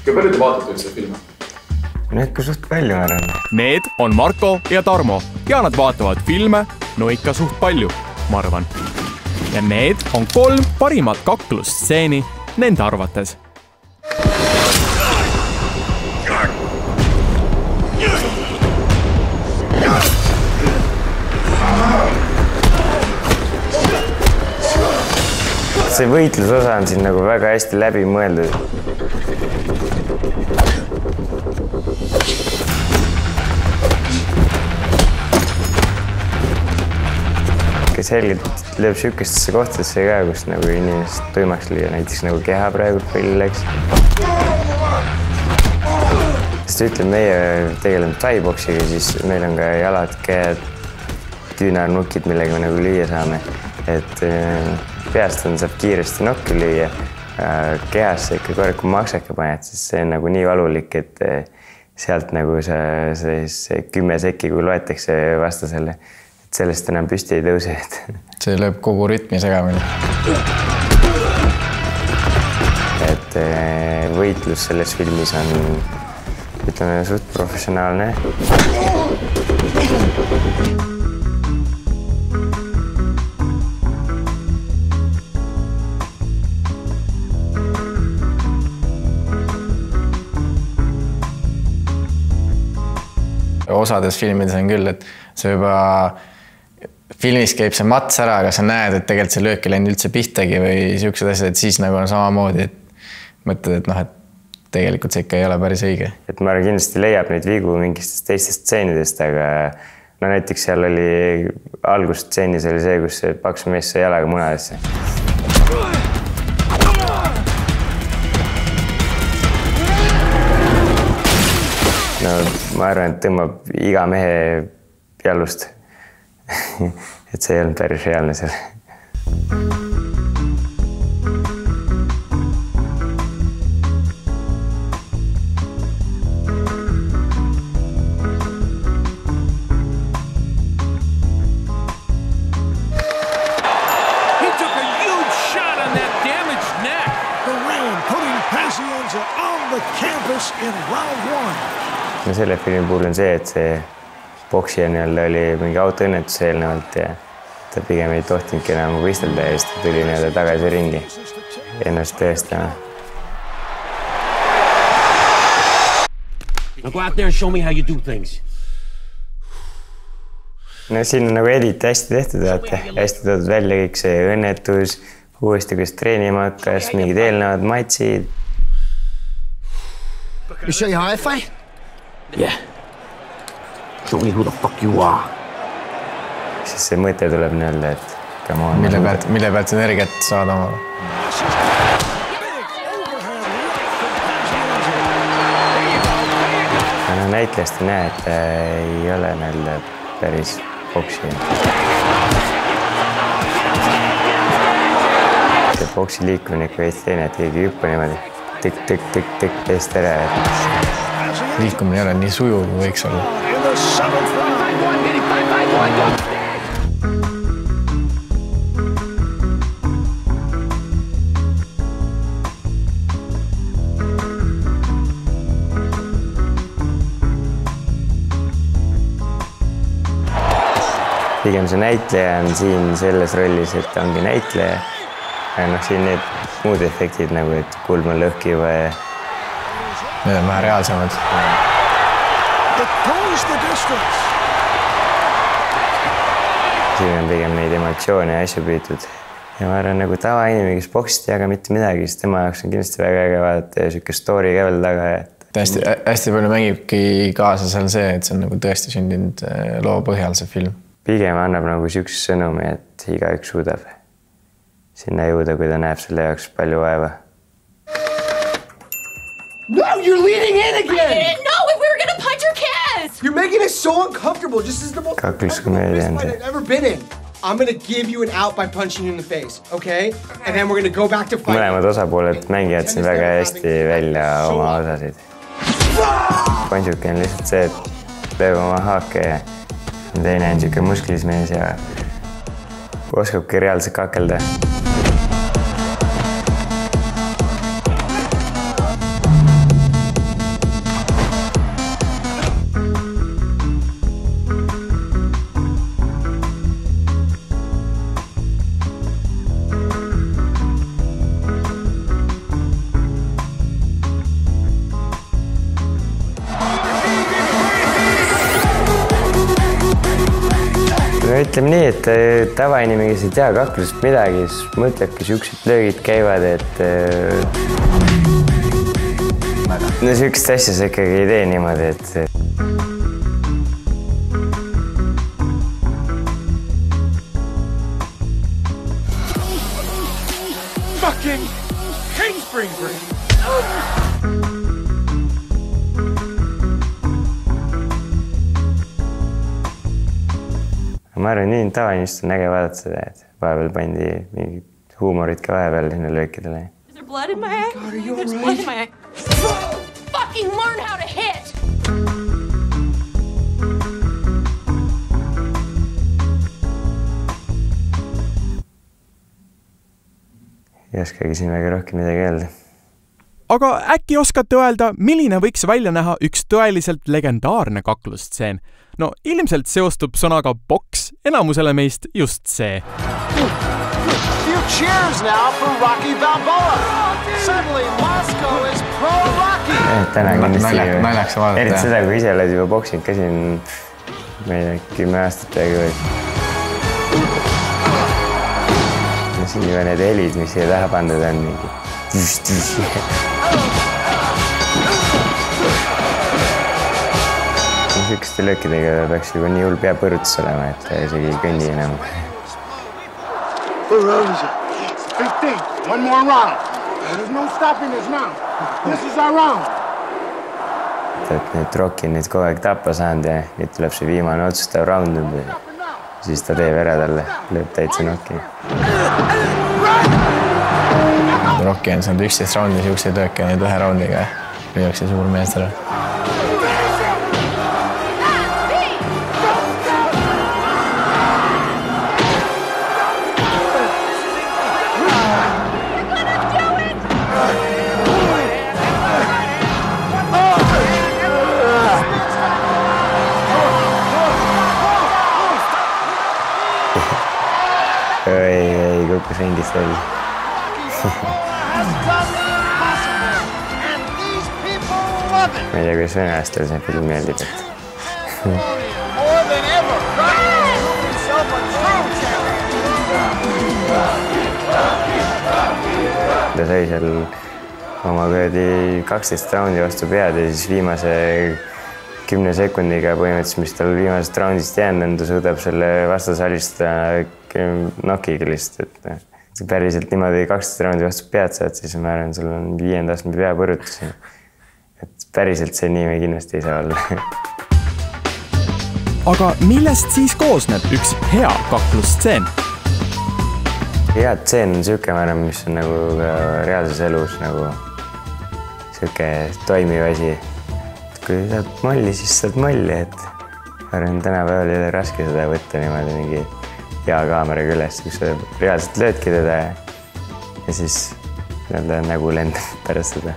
Kui palju te vaatate üldse filme? Need kui suht palju arvan. Need on Marko ja Tarmo ja nad vaatavad filme no ikka suht palju, ma arvan. Ja need on 3 parimat kaklusstseeni nende arvates. See võitlusosa on siin nagu väga hästi läbi mõeldud. Selgelt lööb sükestesse kohtadesse ka, kus nagu inimesed tuimaks lüüa, näiteks nagu keha praegu palju läks. Sest ütleme, meie tegeleme thai-boksiga, siis meil on ka jalad, käed, küünarnukid, millega me nagu lüüa saame. Et peast saab kiiresti nokki lüüa, kehasse ikka korraku maksaka paned, sest see on nagu nii valulik, et sealt nagu see 10 sekki, kui loetakse vastasele, et sellest enam püsti ei tõuse. See lööb kogu rütmi segamini. Et võitlus selles filmis on, ütleme, suht professionaalne. Osades filmides on küll, et see juba filmis käib see mats ära, aga sa näed, et tegelikult see löök ei läinud üldse pihtagi või siuksed asjad, et siis nagu on samamoodi, et mõtled, et noh, et tegelikult see ikka ei ole päris õige. Et ma arvan, kindlasti leiab neid vigu mingistest teistest stseenidest, aga no näiteks seal oli algustseenis oli see, kus see paks mees sai jalaga munadesse. No, ma arvan, et tõmbab iga mehe jallust. Et see ei olnud päris reaalne seal. No selle filmi puhul on see, et see boksija oli mingi autoõnnetus eelnevalt ja ta pigem ei tohtinudki enam võistelda ja siis ta tuli tagasi ringi ennast tõestama. No siin on nagu edit hästi tehtud, hästi toodud välja kõik see õnnetus, uuesti kus treenima hakkas, mingid eelnevad matsid. You show you how I fight? Yeah. Show me who the fuck you are. Siis see mõte tuleb nii-öelda, et come on. Mille pealt energiat saada oma? No näitlejast ei näe, et ei ole nii-öelda päris boksi. See boksi liikumine ikka veits teine, et keegi hüppa niimoodi. Tikk-tikk-tikk-tikk teist ära. Liikumine ei ole nii sujuv, kui võiks olla. Pigem see näitleja on siin selles rollis, et ta ongi näitleja. Ja siin need muud efektid, nagu et kulm on lõhki juba ja... Need on vähe reaalsemad. Siin on pigem neid emotsioone ja asju püütud. Ja ma arvan, nagu tavainimene, kes boksist ei jaga mitte midagi, siis tema jaoks on kindlasti väga äge vaadata ja siuke story ka veel taga. Hästi palju mängibki kaasa seal see, et see on nagu tõesti sündinud loo põhjal see film. Pigem annab nagu siukse sõnumi, et igaüks suudab sinna jõuda, kui ta näeb selle jaoks palju vaeva. No, you're leaning in again! I didn't know if we were gonna punch your kids! You're making it so uncomfortable. This is the most kakluskomöödia on see. I've ever been in. I'm gonna give you an out by punching you in the face, okay? And then we're gonna go back to fighting. Mõlemad osapooled mängivad siin väga hästi välja oma osasid. Pansuke on lihtsalt see, et lööb oma haake ja teine on siuke musklismees ja oskabki reaalselt kakelda. ütleme nii, et tavainimene, kes ei tea kaklusest midagi, siis mõtlebki siuksed löögid käivad, et no siukest asja sa ikkagi ei tee niimoodi, et Fucking Kingsbury Bridge! ma arvan, nii tavainimest on äge vaadata seda, et vahepeal pandi mingid huumorid ka vahepeal sinna löökidele. Is there blood in my eye? God, are you There's all blood in right? my eye. Fucking learn how to hit! Ei oskagi siin väga rohkem midagi öelda. Aga äkki oskate öelda, milline võiks välja näha üks tõeliselt legendaarne kaklustseen? No ilmselt seostub sõnaga boks enamusele meist just see. Few cheers now for Rocky Balboa. Suddenly Moscow is pro-Rocky. Täna kindlasti naljaks vaadata. Eriti seda, kui ise oled juba boksinud ka siin, ma ei tea, 10 aastat peagi või. No siin juba need helid, mis siia taha pandud on mingi. Sükeste löökidega peaks juba nii hull peapõrutus olema, et isegi ei kõnni enam. What round is it? 15. One more round. There's no stopping us now. This is our round. Et nüüd Rocky on nüüd kogu aeg tappa saanud ja nüüd tuleb see viimane otsustav round. Siis ta teeb ära talle, lööb täitsa nokki. Rocky on saanud 11 raundi siukseid lööke nüüd ühe raundiga. Lüüakse suur meest ära. Ei, kukkus ringist välja. Ma ei tea, kuidas venelastele see film meeldib, et ta sai seal oma 12 raundi vastu pead ja siis viimase 10 sekundiga põhimõtteliselt, mis tal viimasest raundist jäänud on, ta suudab selle vastas alistada nokiga lihtsalt, et päriselt niimoodi 12 raundi vastu pead saad, siis ma arvan, sul on 5. astme peapõrutus. Et päriselt see nii me kindlasti ei saa olla. Aga millest siis koosneb üks hea kaklustseen? Hea tseen on siuke, ma arvan, mis on nagu reaalses elus nagu siuke toimiv asi. Kui saad molli, siis saad molli, et ma arvan, tänapäeval ei ole raske seda võtta niimoodi mingi hea kaameraga üles, kus sa reaalselt löödki teda ja siis nägu lendab pärast seda.